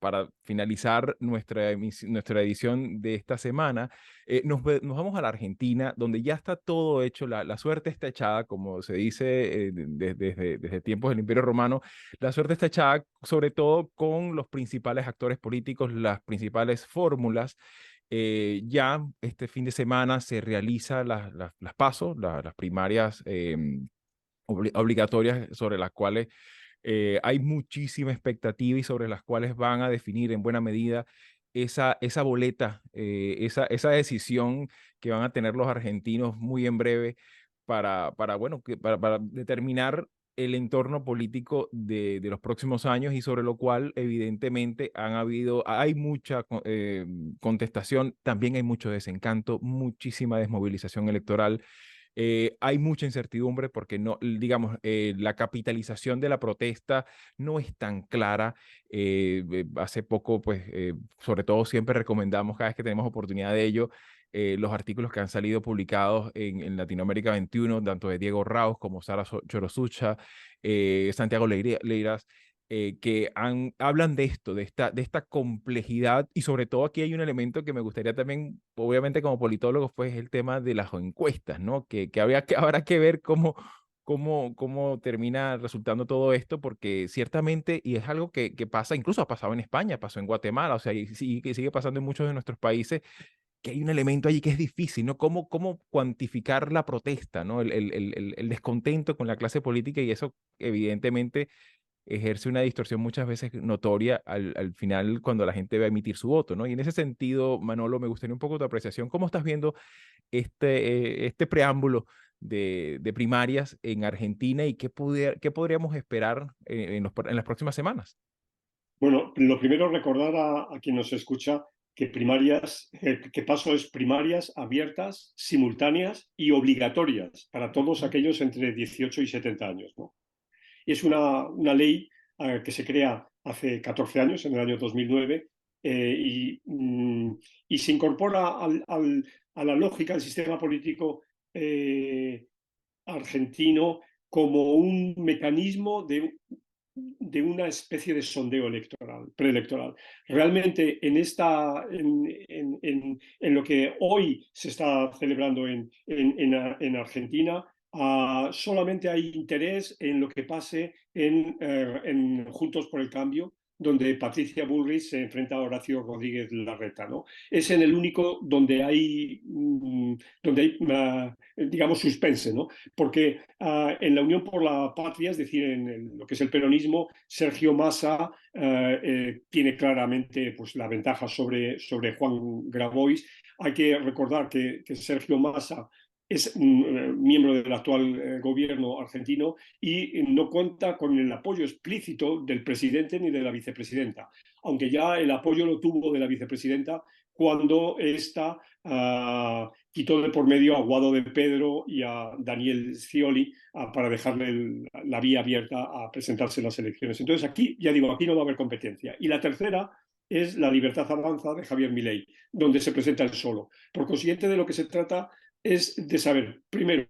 para finalizar nuestra edición de esta semana, nos vamos a la Argentina, donde ya está todo hecho, la suerte está echada, como se dice desde tiempos del Imperio Romano, la suerte está echada sobre todo con los principales actores políticos, las principales fórmulas. Ya este fin de semana se realizan las PASO, las primarias obligatorias sobre las cuales hay muchísima expectativa y sobre las cuales van a definir en buena medida esa boleta, esa decisión que van a tener los argentinos muy en breve bueno, para determinar el entorno político de los próximos años y sobre lo cual evidentemente hay mucha contestación, también hay mucho desencanto, muchísima desmovilización electoral. Hay mucha incertidumbre porque no, digamos, la capitalización de la protesta no es tan clara. Hace poco, pues, sobre todo siempre recomendamos cada vez que tenemos oportunidad de ello, los artículos que han salido publicados en Latinoamérica 21, tanto de Diego Raus como Sara Chorosucha, Santiago Leiras, que hablan de esto, de esta complejidad, y sobre todo aquí hay un elemento que me gustaría también, obviamente como politólogo, pues el tema de las encuestas, ¿no? Habrá que ver cómo termina resultando todo esto, porque ciertamente, y es algo que pasa, incluso ha pasado en España, pasó en Guatemala, o sea, que sigue pasando en muchos de nuestros países, que hay un elemento allí que es difícil, ¿no? ¿Cómo cuantificar la protesta, ¿no? El descontento con la clase política, y eso evidentemente ejerce una distorsión muchas veces notoria al final cuando la gente va a emitir su voto, ¿no? Y en ese sentido, Manolo, me gustaría un poco tu apreciación. ¿Cómo estás viendo este preámbulo de primarias en Argentina y qué podríamos esperar en las próximas semanas? Bueno, lo primero recordar a quien nos escucha que primarias, que paso es primarias abiertas, simultáneas y obligatorias para todos aquellos entre 18 y 70 años, ¿no? Y es una ley que se crea hace 14 años, en el año 2009, y se incorpora a la lógica del sistema político argentino como un mecanismo de una especie de sondeo electoral, preelectoral. Realmente en lo que hoy se está celebrando en Argentina, solamente hay interés en lo que pase en Juntos por el Cambio, donde Patricia Bullrich se enfrenta a Horacio Rodríguez Larreta, ¿no? Es en el único donde hay digamos, suspense, ¿no? Porque en la Unión por la Patria, es decir, lo que es el peronismo, Sergio Massa tiene claramente pues, la ventaja sobre Juan Grabois. Hay que recordar que Sergio Massa es miembro del actual gobierno argentino y no cuenta con el apoyo explícito del presidente ni de la vicepresidenta, aunque ya el apoyo lo tuvo de la vicepresidenta cuando esta quitó de por medio a Guado de Pedro y a Daniel Scioli para dejarle la vía abierta a presentarse en las elecciones. Entonces aquí, ya digo, aquí no va a haber competencia. Y la tercera es La Libertad Avanza de Javier Milei, donde se presenta él solo. Por consiguiente, de lo que se trata es de saber, primero,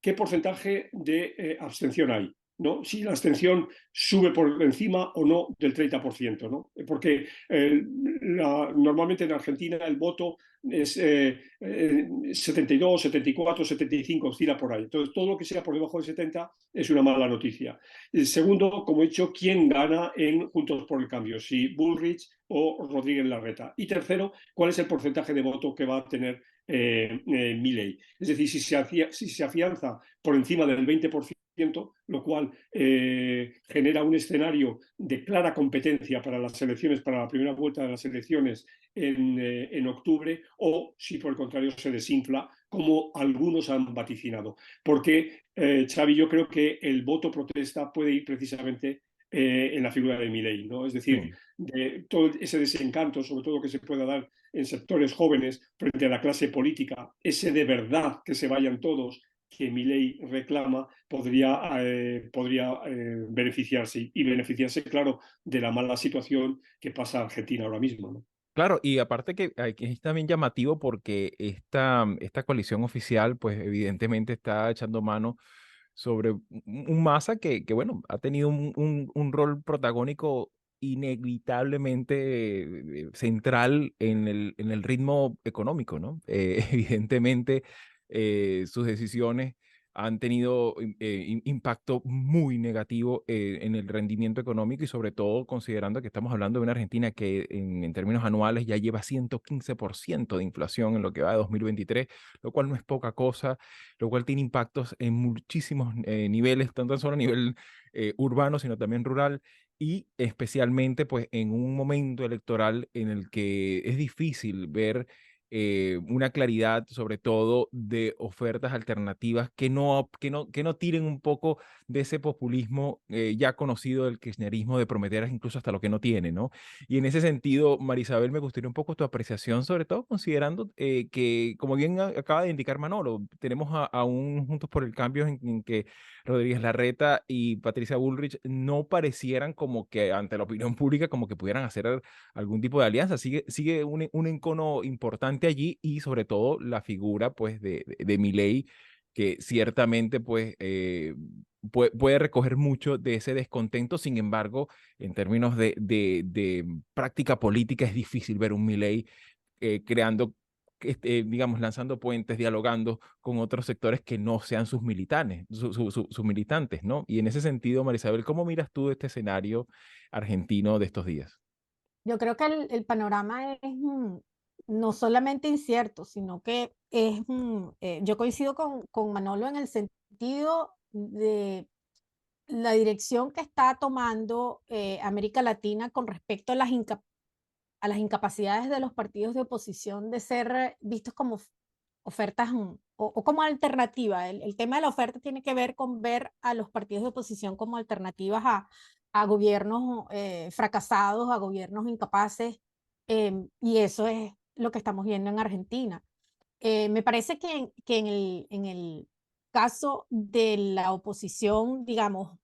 qué porcentaje de abstención hay, ¿no? Si la abstención sube por encima o no del 30%, ¿no? Porque normalmente en Argentina el voto es 72, 74, 75, oscila por ahí. Entonces, todo lo que sea por debajo de 70 es una mala noticia. Segundo, como he dicho, ¿quién gana en Juntos por el Cambio? Si Bullrich o Rodríguez Larreta. Y tercero, ¿cuál es el porcentaje de voto que va a tener Milei? Es decir, si se afianza por encima del 20%, lo cual genera un escenario de clara competencia para las elecciones, para la primera vuelta de las elecciones en octubre, o si por el contrario se desinfla, como algunos han vaticinado. Porque, Xavi, yo creo que el voto protesta puede ir precisamente en la figura de Milei, ¿no? Es decir, Sí. de todo ese desencanto, sobre todo que se pueda dar en sectores jóvenes frente a la clase política, ese de verdad que se vayan todos que Milei reclama, podría beneficiarse y beneficiarse, claro, de la mala situación que pasa Argentina ahora mismo, ¿no? Claro, y aparte que es también llamativo porque esta coalición oficial, pues evidentemente está echando mano sobre un Massa que, bueno, ha tenido un rol protagónico inevitablemente central en el ritmo económico, ¿no? Evidentemente, sus decisiones han tenido impacto muy negativo en el rendimiento económico y sobre todo considerando que estamos hablando de una Argentina que en términos anuales ya lleva 115% de inflación en lo que va de 2023, lo cual no es poca cosa, lo cual tiene impactos en muchísimos niveles, tanto solo a nivel urbano, sino también rural y especialmente pues en un momento electoral en el que es difícil ver una claridad, sobre todo de ofertas alternativas que no tiren un poco de ese populismo ya conocido del kirchnerismo de prometer incluso hasta lo que no tiene, ¿no? Y en ese sentido, Marisabel, me gustaría un poco tu apreciación, sobre todo considerando que, como bien acaba de indicar Manolo, tenemos a un Juntos por el Cambio en que Rodríguez Larreta y Patricia Bullrich no parecieran como que ante la opinión pública como que pudieran hacer algún tipo de alianza. Sigue un encono importante allí y sobre todo la figura pues de Milei que ciertamente pues puede recoger mucho de ese descontento. Sin embargo, en términos de práctica política es difícil ver un Milei creando, digamos, lanzando puentes, dialogando con otros sectores que no sean sus militantes, sus militantes, ¿no? Y en ese sentido, Marisabel, ¿cómo miras tú este escenario argentino de estos días? Yo creo que el panorama es no solamente incierto, sino que es, yo coincido con Manolo en el sentido de la dirección que está tomando América Latina con respecto a a las incapacidades de los partidos de oposición de ser vistos como ofertas o como alternativa. El tema de la oferta tiene que ver con ver a los partidos de oposición como alternativas a gobiernos fracasados, a gobiernos incapaces, y eso es lo que estamos viendo en Argentina. Me parece que en el caso de la oposición, digamos,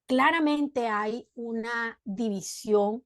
claramente hay una división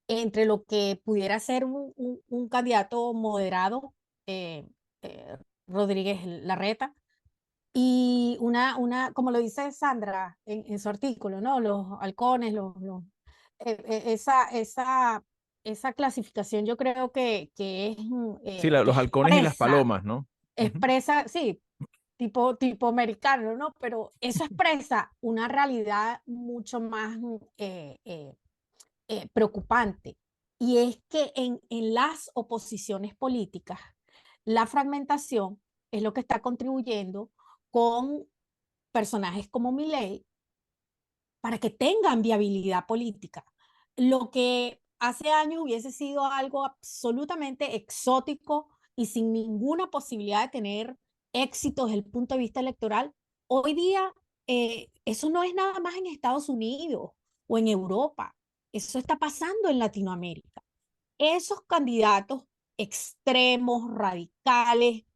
entre lo que pudiera ser un candidato moderado, eh, eh, Rodríguez Larreta, y como lo dice Sandra en su artículo, ¿no? Los halcones, esa clasificación yo creo que es, Sí, que los halcones y las palomas, ¿no? Ujú. expresa, sí, tipo americano, ¿no? Pero eso expresa una realidad mucho más preocupante. Y es que en las oposiciones políticas, la fragmentación es lo que está contribuyendo con personajes como Milei para que tengan viabilidad política. Lo que hace años hubiese sido algo absolutamente exótico y sin ninguna posibilidad de tener éxito desde el punto de vista electoral, hoy día eso no es nada más en Estados Unidos o en Europa, eso está pasando en Latinoamérica. Esos candidatos extremos, radicales,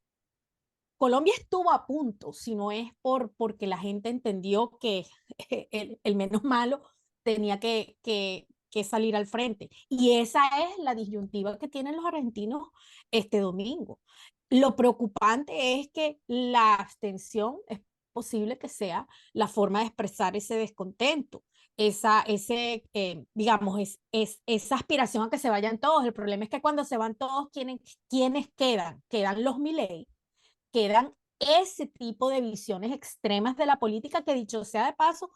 Colombia estuvo a punto, si no es porque la gente entendió que el menos malo tenía que salir al frente. Y esa es la disyuntiva que tienen los argentinos este domingo. Lo preocupante es que la abstención es posible que sea la forma de expresar ese descontento, digamos, esa aspiración a que se vayan todos. El problema es que cuando se van todos, ¿quiénes quedan? Quedan los Milei, quedan ese tipo de visiones extremas de la política que, dicho sea de paso,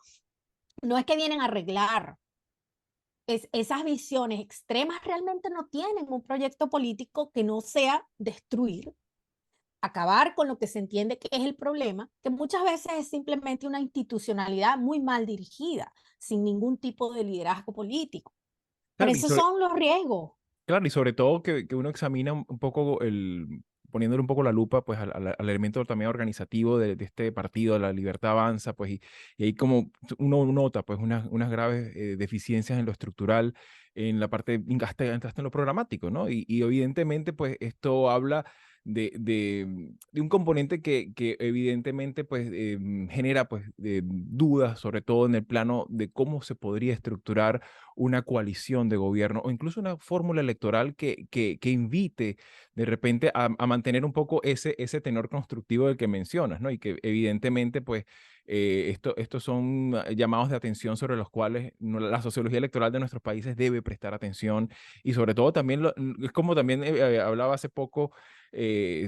no es que vienen a arreglar. Esas visiones extremas realmente no tienen un proyecto político que no sea destruir, acabar con lo que se entiende que es el problema, que muchas veces es simplemente una institucionalidad muy mal dirigida, sin ningún tipo de liderazgo político. Pero Claro, y esos son los riesgos. claro, y sobre todo que uno examina un poco poniéndole un poco la lupa pues al elemento también organizativo de este partido, La Libertad Avanza, pues y ahí como uno nota pues unas graves deficiencias en lo estructural, en la parte, hasta en lo programático, ¿no? Y evidentemente pues esto habla de un componente que evidentemente pues, genera pues, dudas, sobre todo en el plano de cómo se podría estructurar una coalición de gobierno o incluso una fórmula electoral que invite de repente a mantener un poco ese tenor constructivo del que mencionas, ¿no? Y que evidentemente pues estos son llamados de atención sobre los cuales la sociología electoral de nuestros países debe prestar atención y sobre todo también, es como también hablaba hace poco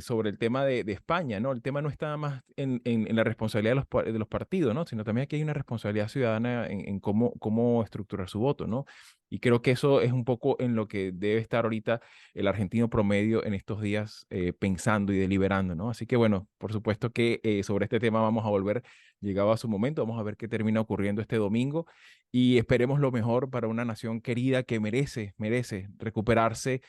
sobre el tema de España, ¿no? El tema no está más en la responsabilidad de los partidos, ¿no? Sino también aquí hay una responsabilidad ciudadana en cómo estructurar su voto, ¿no? Y creo que eso es un poco en lo que debe estar ahorita el argentino promedio en estos días pensando y deliberando, ¿no? Así que bueno, por supuesto que sobre este tema vamos a volver llegado a su momento, vamos a ver qué termina ocurriendo este domingo y esperemos lo mejor para una nación querida que merece recuperarse,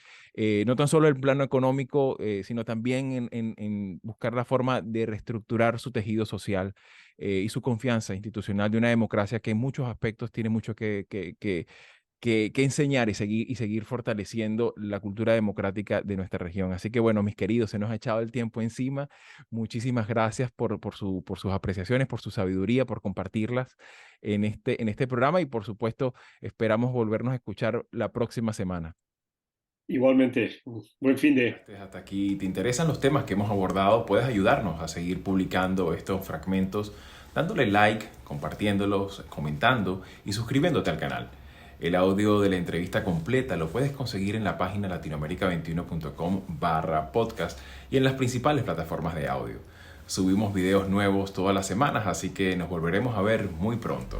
no tan solo en el plano económico, sino también en buscar la forma de reestructurar su tejido social y su confianza institucional de una democracia que en muchos aspectos tiene mucho que enseñar y seguir fortaleciendo la cultura democrática de nuestra región. Así que bueno, mis queridos, se nos ha echado el tiempo encima. Muchísimas gracias por sus apreciaciones, por su sabiduría, por compartirlas en este programa y por supuesto esperamos volvernos a escuchar la próxima semana. Igualmente, buen fin de... Hasta aquí, ¿te interesan los temas que hemos abordado? Puedes ayudarnos a seguir publicando estos fragmentos dándole like, compartiéndolos, comentando y suscribiéndote al canal. El audio de la entrevista completa lo puedes conseguir en la página latinoamerica21.com/podcast y en las principales plataformas de audio. Subimos videos nuevos todas las semanas, así que nos volveremos a ver muy pronto.